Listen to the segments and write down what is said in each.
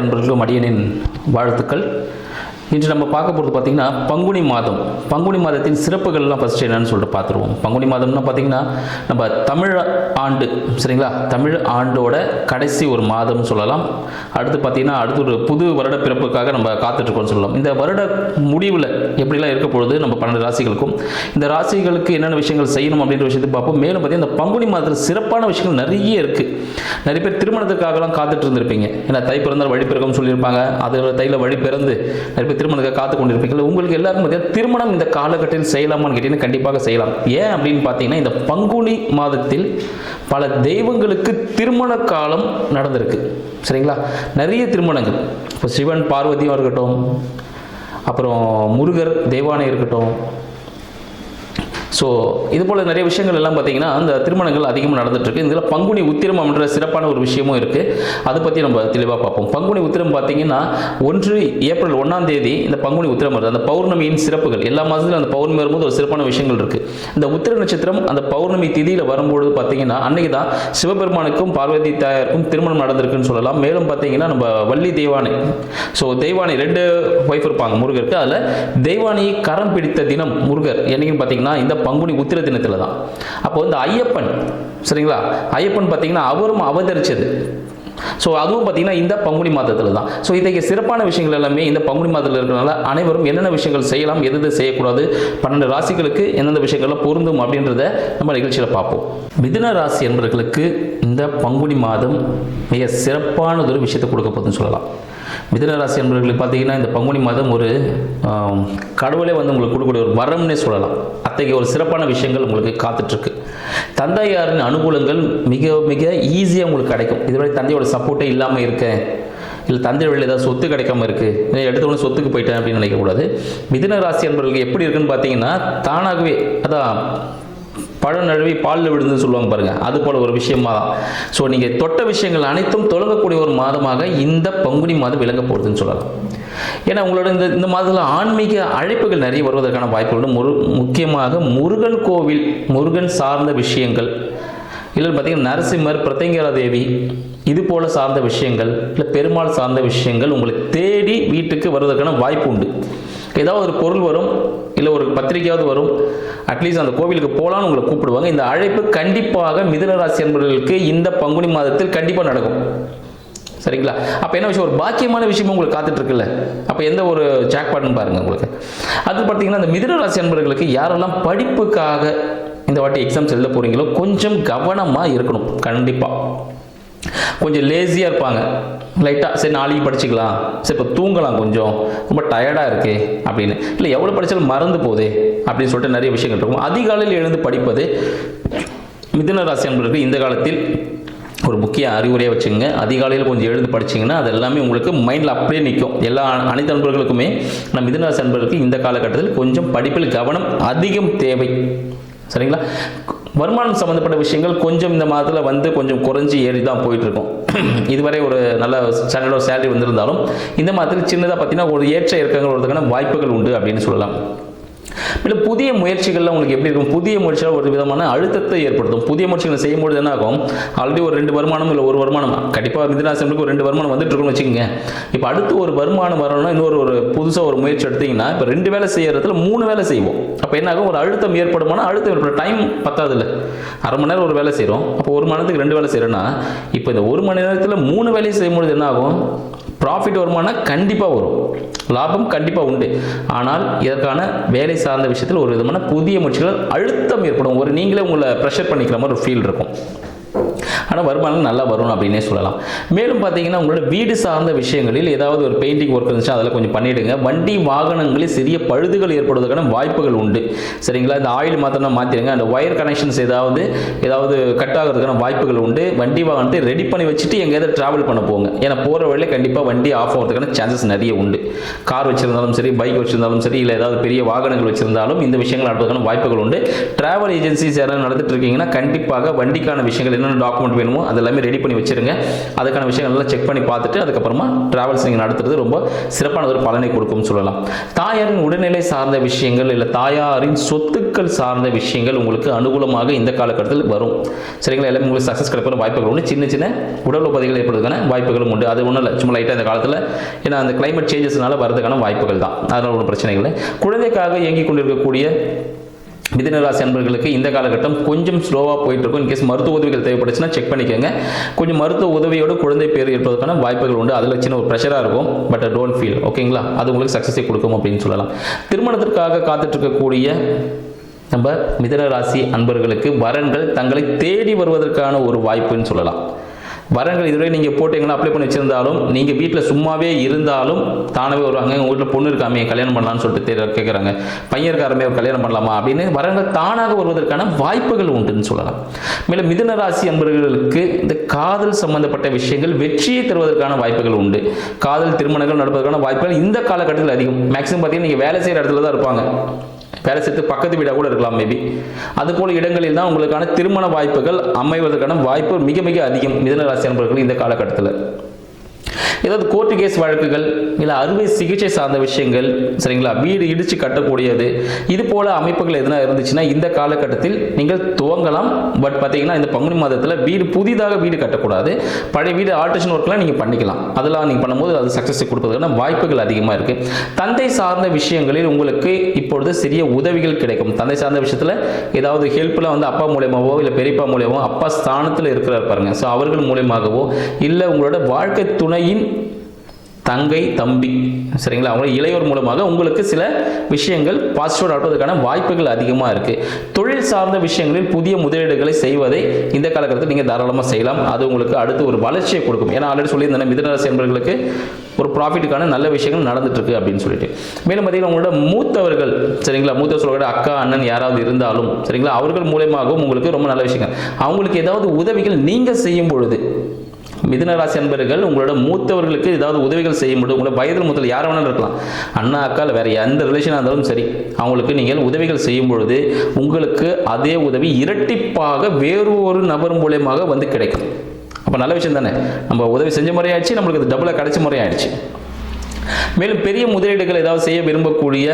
அன்பர்களுக்கும் அடியனின் வாழ்த்துக்கள். இன்று நம்ம பார்க்க போகிறது பார்த்திங்கன்னா பங்குனி மாதம். பங்குனி மாதத்தின் சிறப்புகள்லாம் ஃபஸ்ட்டு என்னன்னு சொல்லிட்டு பார்த்துருவோம். பங்குனி மாதம்னா பார்த்திங்கன்னா நம்ம தமிழ் ஆண்டு, சரிங்களா, தமிழ் ஆண்டோட கடைசி ஒரு மாதம்னு சொல்லலாம். அடுத்து பார்த்திங்கன்னா அடுத்து ஒரு புது வருட பிறப்புக்காக நம்ம காத்துட்ருக்கோம்னு சொல்லலாம். இந்த வருட முடிவில் எப்படிலாம் இருக்க பொழுது நம்ம 12 ராசிகளுக்கும் இந்த ராசிகளுக்கு என்னென்ன விஷயங்கள் செய்யணும் அப்படின்ற விஷயத்தை பார்ப்போம். மேலும் பார்த்திங்கன்னா இந்த பங்குனி மாதத்தில் சிறப்பான விஷயங்கள் நிறைய இருக்குது. நிறைய பேர் திருமணத்துக்காகலாம் காத்துட்டு இருந்திருப்பீங்க. ஏன்னா தை பிறந்தால் வழி பிறக்கும் சொல்லியிருப்பாங்க. அது தையில் வழி பிறந்து நிறைய பேர் திருமணத்துக்கு காத்து கொண்டிருப்பீங்க. உங்களுக்கு எல்லாருக்கும் பார்த்தீங்கன்னா திருமணம் இந்த காலகட்டத்தில் செய்யலாமான்னு கேட்டீங்கன்னா கண்டிப்பாக செய்யலாம். ஏன் அப்படின்னு பார்த்தீங்கன்னா இந்த பங்குனி மாதத்தில் பல தெய்வங்களுக்கு திருமண காலம் நடந்திருக்கு, சரிங்களா. நிறைய திருமணங்கள், இப்போ சிவன் பார்வதியும் இருக்கட்டும், அப்புறம் முருகர் தெய்வானை இருக்கட்டும். ஸோ இது போல் நிறைய விஷயங்கள் எல்லாம் பார்த்தீங்கன்னா அந்த திருமணங்கள் அதிகமாக நடந்துட்டுருக்கு. இதில் பங்குனி உத்திரம் என்ற சிறப்பான ஒரு விஷயமும் இருக்குது. அதை பற்றி நம்ம தெளிவாக பார்ப்போம். பங்குனி உத்திரம் பார்த்தீங்கன்னா ஏப்ரல் 1ஆம் தேதி இந்த பங்குனி உத்திரம் வருது. அந்த பௌர்ணமியின் சிறப்புகள் எல்லா மாதத்துலையும் அந்த பௌர்ணமி வரும்போது ஒரு சிறப்பான விஷயங்கள் இருக்குது. இந்த உத்திர நட்சத்திரம் அந்த பௌர்ணமி திதியில் வரும்போது பார்த்தீங்கன்னா அன்னைக்கு தான் சிவபெருமானுக்கும் பார்வதி தாயாருக்கும் திருமணம் நடந்திருக்குன்னு சொல்லலாம். மேலும் பார்த்தீங்கன்னா நம்ம வள்ளி தெய்வானை, ஸோ தெய்வானை 2 ஒய்ஃப் இருப்பாங்க முருகருக்கு. அதில் தெய்வானியை கரம் பிடித்த தினம் முருகர் என்னைக்குன்னு பார்த்தீங்கன்னா இந்த பங்குனி உத்திர தினத்தில் தான். அப்போ இந்த ஐயப்பன், சரிங்களா, ஐயப்பன் பார்த்தீங்கன்னா அவரும் அவதரிச்சது. ஸோ அதுவும் பார்த்தீங்கன்னா இந்த பங்குனி மாதத்தில் தான். ஸோ இன்றைக்கு சிறப்பான விஷயங்கள் எல்லாமே இந்த பங்குனி மாதத்தில் இருக்கிறனால அனைவரும் என்னென்ன விஷயங்கள் செய்யலாம், எது செய்யக்கூடாது, 12 ராசிகளுக்கு எந்தெந்த விஷயங்கள்லாம் பொருந்தும் அப்படின்றத நம்ம நிகழ்ச்சியில் பார்ப்போம். மிதுன ராசி என்பவர்களுக்கு இந்த பங்குனி மாதம் மிக சிறப்பானதொரு விஷயத்தை கொடுக்க போகுதுன்னு சொல்லலாம். மிதுன ராசி என்பவர்களுக்கு பார்த்தீங்கன்னா இந்த பங்குனி மாதம் ஒரு கடவுளே வந்து உங்களுக்கு கொடுக்கக்கூடிய ஒரு வரம்னே சொல்லலாம். அத்தகைய ஒரு சிறப்பான விஷயங்கள் உங்களுக்கு காத்துட்ருக்கு. தந்தையாரின் அனுகூலங்கள் மிக மிக ஈஸியாக உங்களுக்கு கிடைக்கும். இதுவரை தந்தையோட சப்போர்ட்டே இல்லாமல் இருக்கேன், இல்லை தந்தை வழியில் ஏதாவது சொத்து கிடைக்காம இருக்குது, எடுத்தவொடனே சொத்துக்கு போயிட்டேன் அப்படின்னு நினைக்கக்கூடாது. மிதுன ராசி என்பவர்களுக்கு எப்படி இருக்குன்னு பார்த்தீங்கன்னா தானாகவே அதான் பழம் நழுவி பாலில் விழுந்துன்னு சொல்லுவாங்க பாருங்கள், அது போல் ஒரு விஷயமா தான். ஸோ நீங்கள் தொட்ட விஷயங்கள் அனைத்தும் தொடங்கக்கூடிய ஒரு மாதமாக இந்த பங்குனி மாதம் விளங்க போகுதுன்னு சொல்லலாம். ஏன்னா உங்களோட இந்த மாதத்தில் ஆன்மீக அழைப்புகள் நிறைய வருவதற்கான வாய்ப்புகள், முக்கியமாக முருகன் கோவில், முருகன் சார்ந்த விஷயங்கள், இல்லை பார்த்தீங்கன்னா நரசிம்மர், பிரத்யங்கரா தேவி, இது போல சார்ந்த விஷயங்கள், இல்லை பெருமாள் சார்ந்த விஷயங்கள் உங்களுக்கு தேடி வீட்டுக்கு வருவதற்கான வாய்ப்பு உண்டு. ஏதாவது ஒரு பொருள் வரும், இல்லை ஒரு பத்திரிக்கையாவது வரும், அட்லீஸ்ட் அந்த கோவிலுக்கு போகலான்னு உங்களை கூப்பிடுவாங்க. இந்த அழைப்பு கண்டிப்பாக மிதுன ராசி என்பவர்களுக்கு இந்த பங்குனி மாதத்தில் கண்டிப்பாக நடக்கும், சரிங்களா. அப்போ என்ன விஷயம், ஒரு பாக்கியமான விஷயமும் உங்களுக்கு காத்துட்டு இருக்குல்ல, அப்போ எந்த ஒரு ஜாக்பாட்னு பாருங்கள் உங்களுக்கு. அது பார்த்தீங்கன்னா இந்த மிதுன ராசி என்பவர்களுக்கு யாரெல்லாம் படிப்புக்காக இந்த வாட்டி எக்ஸாம்ஸ் எழுத போகிறீங்களோ கொஞ்சம் கவனமாக இருக்கணும். கண்டிப்பாக கொஞ்சம் லேசியாக இருப்பாங்க, லைட்டாக சரி நாளைக்கு படிச்சுக்கலாம், சரி இப்போ தூங்கலாம், கொஞ்சம் ரொம்ப டயர்டாக இருக்கே அப்படின்னு, இல்லை எவ்வளோ படித்தாலும் மறந்து போதே அப்படின்னு சொல்லிட்டு நிறைய விஷயங்கள் இருக்கும். அதிகாலையில் எழுந்து படிப்பது மிதுன ராசி என்பவர்களுக்கு இந்த காலத்தில் ஒரு முக்கிய அறிவுரையாக வச்சுங்க. அதிகாலையில் கொஞ்சம் எழுந்து படிச்சிங்கன்னா அது எல்லாமே உங்களுக்கு மைண்டில் அப்படியே நிற்கும். அனைத்து நண்பர்களுக்குமே நம்ம மிதுன ராசி நண்பர்களுக்கு இந்த காலகட்டத்தில் கொஞ்சம் படிப்பில் கவனம் அதிகம் தேவை, சரிங்களா. வருமானம் சம்மந்தப்பட்ட விஷயங்கள் கொஞ்சம் இந்த மாதத்தில் வந்து கொஞ்சம் குறைஞ்சி ஏறி தான் போயிட்டுருக்கோம். இதுவரை ஒரு நல்ல ஸ்டாண்டர்ட் சேலரி வந்திருந்தாலும் இந்த மாதத்தில் சின்னதாக பார்த்தீங்கன்னா ஒரு ஏற்ற இறக்கங்கள் வருவதற்கான வாய்ப்புகள் உண்டு அப்படின்னு சொல்லலாம். இல்லை புதிய முயற்சிகள்லாம் உங்களுக்கு எப்படி இருக்கும், புதிய முயற்சிகள் ஒரு விதமான அழுத்தத்தை ஏற்படுத்தும். புதிய முயற்சிகளை செய்யும்போது என்ன ஆகும், ஆல்ரெடி ஒரு 2 வருமானம் இல்லை ஒரு வருமானம், கண்டிப்பாக மிதுனராசிக்கு ஒரு 2 வருமானம் வந்துட்டு இருக்குன்னு வச்சுக்கோங்க. இப்போ அடுத்து ஒரு வருமானம் வரணும்னா இன்னொரு புதுசாக ஒரு முயற்சி எடுத்தீங்கன்னா இப்போ 2 வேலை செய்யறதுல 3 வேலை செய்வோம். அப்போ என்ன ஆகும், ஒரு அழுத்தம் ஏற்படுமானா அழுத்தம் ஏற்படும். டைம் பத்தாது இல்லை, அரை மணி நேரம் ஒரு வேலை செய்கிறோம், அப்போ 1 மணி நேரத்துக்கு 2 வேலை செய்கிறோன்னா இப்போ இந்த 1 மணி நேரத்தில் 3 வேலையை செய்யும்போது என்ன ஆகும், ப்ராஃபிட் வருமானம் கண்டிப்பாக வரும், லாபம் கண்டிப்பாக உண்டு. ஆனால் இதற்கான வேலை சார்ந்த விஷயத்தில் ஒரு விதமான புதிய முயற்சிகள் அழுத்தம் ஏற்படும். நீங்களே உங்களை ப்ரெஷர் பண்ணிக்கிற மாதிரி ஒரு ஃபீல் இருக்கும். ஆனால் வருமானம் நல்லா வரும் அப்படின்னே சொல்லலாம். மேலும் பார்த்தீங்கன்னா உங்களோட வீடு சார்ந்த விஷயங்களில் ஏதாவது ஒரு பெயிண்டிங் ஒர்க் இருந்துச்சுன்னா அதில் கொஞ்சம் பண்ணிவிடுங்க. வண்டி வாகனங்களில் சிறிய பழுதுகள் ஏற்படுவதற்கான வாய்ப்புகள் உண்டு, சரிங்களா. இந்த ஆயில் மாத்திரம் மாற்றிடுங்க. அந்த ஒயர் கனெக்ஷன்ஸ் ஏதாவது கட் ஆகிறதுக்கான வாய்ப்புகள் உண்டு. வண்டி வாகனத்தை ரெடி பண்ணி வச்சுட்டு எங்கேயாவது ட்ராவல் பண்ண போங்க. ஏன்னா போகிற வழியில் கண்டிப்பாக வண்டி ஆஃப் ஆகிறதுக்கான சான்சஸ் நிறைய உண்டு. கார் வச்சிருந்தாலும் சரி, பைக் வச்சிருந்தாலும் சரி, இல்லை ஏதாவது பெரிய வாகனங்கள் வச்சிருந்தாலும் இந்த விஷயங்கள் நடப்பதற்கான வாய்ப்புகள் உண்டு. டிராவல் ஏஜென்சிஸ் யாராவது நடத்திட்டு இருக்கீங்கன்னா கண்டிப்பாக வண்டிக்கான விஷயங்கள் என்னென்ன டாக்குமெண்ட் வேணுமோ அது எல்லாமே ரெடி பண்ணி வச்சிருங்க. அதுக்கான விஷயங்கள் எல்லாம் செக் பண்ணி பார்த்துட்டு அதுக்கப்புறமா டிராவல்ஸ் நீங்கள் நடத்துறது ரொம்ப சிறப்பான ஒரு பலனை கொடுக்கும்னு சொல்லலாம். தாயாரின் உடல்நிலை சார்ந்த விஷயங்கள் இல்லை தாயாரின் சொத்துக்கள் சார்ந்த விஷயங்கள் உங்களுக்கு அனுகூலமாக இந்த காலகட்டத்தில் வரும். சரிங்களா? எல்லாமே உங்களுக்கு சக்ஸஸ் கிடைக்கிற வாய்ப்புகள் உண்டு. சின்ன சின்ன உடல் உபாதைகள் ஏற்படுவதற்கான வாய்ப்புகளும் உண்டு. அது ஒன்றும் இல்லை, சும்மா லைட்டாக இந்த காலத்தில் ஏன்னா அந்த கிளைமேட் சேஞ்சஸ்னால வரதுக்கான வாய்ப்புகள் தான். அதனால ஒரு பிரச்சனைகள். குழந்தைக்காக இயங்கிக் கொண்டிருக்கக்கூடிய மிதுன ராசி அன்பர்களுக்கு இந்த காலகட்டம் கொஞ்சம் ஸ்லோவாக போயிட்டு இருக்கும். இன்கேஸ் மருத்துவ உதவிகள் தேவைப்படுச்சுன்னா செக் பண்ணிக்கோங்க. கொஞ்சம் மருத்துவ உதவியோடு குழந்தை பேர் ஏற்பதற்கான வாய்ப்புகள் உண்டு. அதில் சின்ன ஒரு ப்ரெஷராக இருக்கும், பட் டோன்ட் ஃபீல், ஓகேங்களா? அது உங்களுக்கு சக்ஸஸை கொடுக்கும் அப்படின்னு சொல்லலாம். திருமணத்திற்காக காத்துட்டு இருக்கக்கூடிய நம்ம மிதுன ராசி அன்பர்களுக்கு வரன்கள் தங்களை தேடி வருவதற்கான ஒரு வாய்ப்புன்னு சொல்லலாம். வரன்கள் இதுவரை நீங்கள் போட்டீங்கன்னா அப்ளை பண்ணி வச்சிருந்தாலும் நீங்கள் வீட்டில் சும்மாவே இருந்தாலும் தானவே வருவாங்க. உங்கள் வீட்டில் பொண்ணு இருக்காமே கல்யாணம் பண்ணலான்னு சொல்லிட்டு கேட்குறாங்க, பையன் இருக்காருமே கல்யாணம் பண்ணலாமா அப்படின்னு வரன்கள் தானாக வருவதற்கான வாய்ப்புகள் உண்டுன்னு சொல்லலாம். மேலும் மிதுன ராசி அன்பர்களுக்கு இந்த காதல் சம்பந்தப்பட்ட விஷயங்கள் வெற்றியை தருவதற்கான வாய்ப்புகள் உண்டு. காதல் திருமணங்கள் நடப்பதற்கான வாய்ப்புகள் இந்த காலகட்டத்தில் அதிகம். மேக்ஸிமம் பார்த்தீங்கன்னா நீங்கள் வேலை செய்கிற இடத்துல தான் இருப்பாங்க, வேலை செய்து பக்கத்து வீடாக கூட இருக்கலாம் மேபி. அதுபோல் இடங்களில் தான் உங்களுக்கான திருமண வாய்ப்புகள் அமைவதற்கான வாய்ப்பு மிக மிக அதிகம் மிதுன ராசி அன்பர்கள் இந்த காலகட்டத்தில். ஏதாவது கோர்ட்டு கேஸ் வழக்குகள் இல்லை அறுவை சிகிச்சை சார்ந்த விஷயங்கள், சரிங்களா, வீடு இடித்து கட்டக்கூடியது, இது போல அமைப்புகள் எதுனா இருந்துச்சுன்னா இந்த காலகட்டத்தில் நீங்கள் துவங்கலாம். பட் பார்த்தீங்கன்னா இந்த பங்குனி மாதத்தில் புதிதாக வீடு கட்டக்கூடாது. பழைய வீடு ஆல்ட்ரேஷன் ஒர்க்லாம் நீங்கள் பண்ணிக்கலாம். அதெல்லாம் நீங்கள் பண்ணும்போது அது சக்ஸஸ் கொடுப்பதற்கான வாய்ப்புகள் அதிகமாக இருக்குது. தந்தை சார்ந்த விஷயங்களில் உங்களுக்கு இப்பொழுது சிறிய உதவிகள் கிடைக்கும். தந்தை சார்ந்த விஷயத்தில் ஏதாவது ஹெல்ப்லாம் வந்து அப்பா மூலியமாகவோ இல்லை பெரியப்பா மூலியமாகவோ, அப்பா ஸ்தானத்தில் இருக்கிறார் பாருங்க, ஸோ அவர்கள் மூலியமாகவோ இல்லை உங்களோட வாழ்க்கை துணையின் தங்கை தம்பி, சரிங்களா, அவங்க இளையோர் மூலமாக உங்களுக்கு சில விஷயங்கள் பாசிட்டிவ் நடப்பதற்கான வாய்ப்புகள் அதிகமாக இருக்குது. தொழில் சார்ந்த விஷயங்களில் புதிய முதலீடுகளை செய்வதை இந்த காலகட்டத்தில் நீங்கள் தாராளமாக செய்யலாம். அது உங்களுக்கு அடுத்து ஒரு வளர்ச்சியை கொடுக்கும். ஏன்னா ஆல்ரெடி சொல்லியிருந்தேன் மிதுன ராசி என்பவர்களுக்கு ஒரு ப்ராஃபிட்டுக்கான நல்ல விஷயங்கள் நடந்துட்டு இருக்கு அப்படின்னு சொல்லிட்டு. மேலும் பார்த்தீங்கன்னா உங்களோட மூத்தவர்கள், சரிங்களா, மூத்த சொல்கிற அக்கா அண்ணன் யாராவது இருந்தாலும் சரிங்களா, அவர்கள் மூலமாகவும் உங்களுக்கு ரொம்ப நல்ல விஷயங்கள். அவங்களுக்கு ஏதாவது உதவிகள் நீங்கள் செய்யும் பொழுது மிதுன ராசி அன்பர்கள் உங்களோட மூத்தவர்களுக்கு ஏதாவது உதவிகள் செய்யும்போது, உங்களோட வயதில் மூத்தல் யாரை வேணாலும் இருக்கலாம், அண்ணா அக்கா வேற எந்த ரிலேஷனாக இருந்தாலும் சரி, அவங்களுக்கு நீங்கள் உதவிகள் செய்யும் பொழுது உங்களுக்கு அதே உதவி இரட்டிப்பாக வேறு ஒரு நபர் மூலமாக வந்து கிடைக்கும். அப்போ நல்ல விஷயம் தானே. நம்ம உதவி செஞ்ச முறையாச்சு, நம்மளுக்கு அது டபுளாக கிடைச்ச முறையாயிடுச்சு. மேலும் பெரிய முதலீடுகள் ஏதாவது செய்ய விரும்பக்கூடிய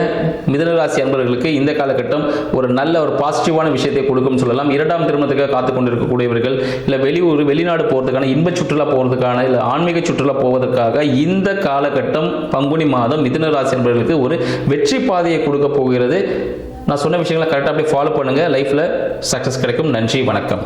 மிதுன ராசி அன்பர்களுக்கு இந்த காலகட்டம் ஒரு நல்ல ஒரு பாசிட்டிவான விஷயத்தை கொடுக்கும் சொல்லலாம். இரண்டாம் திருமணத்துக்காக காத்து கொண்டிருக்கக்கூடியவர்கள் இல்லை வெளிநாடு போகிறதுக்கான இன்ப சுற்றுலா போகிறதுக்கான இல்லை ஆன்மீக சுற்றுலா போவதற்காக இந்த காலகட்டம் பங்குனி மாதம் மிதுன ராசி அன்பர்களுக்கு ஒரு வெற்றி பாதையை கொடுக்க போகிறது. நான் சொன்ன விஷயங்களை கரெக்டாக அப்படியே ஃபாலோ பண்ணுங்கள், லைஃப்பில் சக்ஸஸ் கிடைக்கும். நன்றி, வணக்கம்.